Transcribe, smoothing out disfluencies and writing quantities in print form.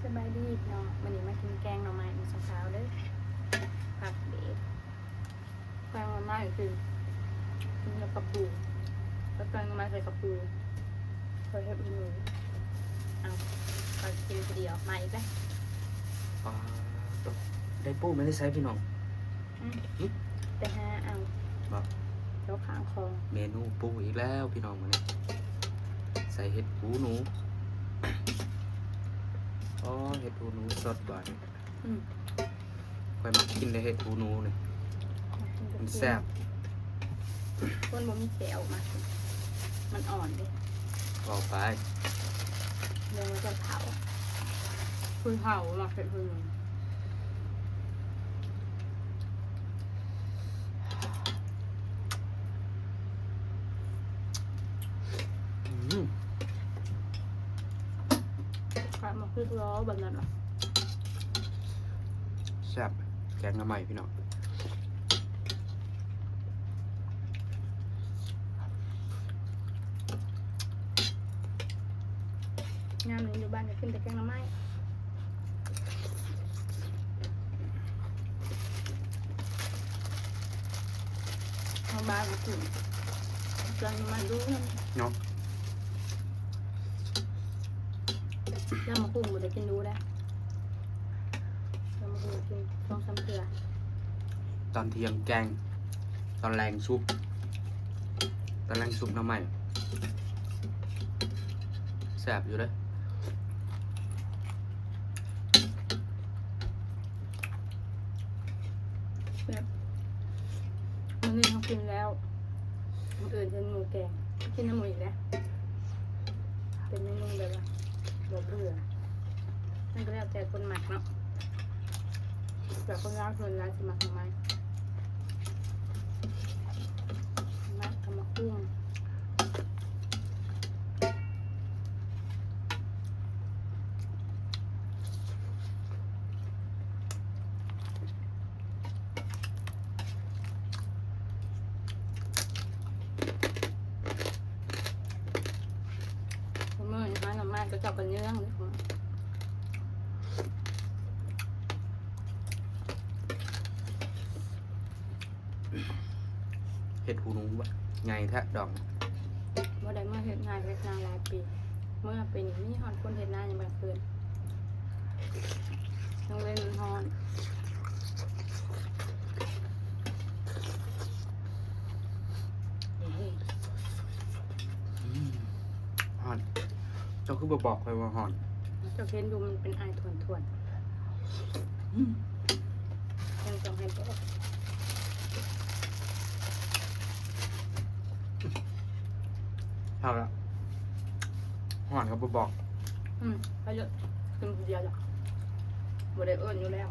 สบายดีเนาะวันนี้มากินแกงหน่อไม้มื้อเช้าเลยผักเด็ดแกงหน่อไม้คือกินกับกระปูแล้วแกงหน่อไม้ใส่กระปูเคยเฮ็ดอีหนูเอาขอกินทีเดียวมาอีกแล้ว ปลาตัวได้ปูไม่ได้ใช้พี่น้อง ไปหาเอา บอก แล้วข้างคลอง เมนูปูอีกแล้วพี่น้องมาเนี่ยใส่เห็ดหูหนูอ๋อเห็ดหูหนูสดบ่อยคอยมากินได้เห็ดหูหนูเลยมันแซ่บ คนบ่มีแก้วมามันอ่อนดิ เอาไป เดี๋ยวมันจะเผาคุณเผาหรอเผ็ดคุณ อืม ข้ามาคือล้อแบบนั้นหรอ แซ่บแกงหน้ำใหม่พี่น้อง งานหนึ่งอยู่บ้านจะขึ้นแต่แกงหน่อไม้ทางบ้านมาถึงแกงหน่อไม้ดูนะ เนาะ ย่ามาคุ้มบ่ได้กินดูได้ย่ามาคุ้มกินต้องซ้ำเกลือ ตอนเที่ยงแกงตอนแรงซุปตอนแรงซุปหน้ำใหม่แซ่บอยู่เลย แบบมื้อนี้เขากินแล้วมื้ออื่นเป็นหมูแกงกินน้ำหมูอีกแล้วเป็นเมนูแบบว่าบ่เบื่อนั่นก็แล้วแต่คนหมักเนาะแต่คนร้านส่วนร้านสิหมักทำไมมักทำมาคุ้มเมื่อนี้น้ำมันก็จับกันเยื่องเลยคุณ เห็ดหูหนูวะไงแทะดอก ว่าได้เมื่อเฮ็ดงานเฮ็ดงานหลายปี เมื่อปีนี้มีฮอนคนเฮ็ดงานยังแบบเกินต้องเล่นฮอนเฮ้ย ห่อนเจ้าคือบอกเลยว่าห่อน เจ้าเห็นดูมันเป็นไอายถ่วนๆยังต้องให้บอก เอาละห่อนก็บอก ไปเยอะกินคนเดียวจ้ะบ่ได้เอิ้นอยู่แล้ว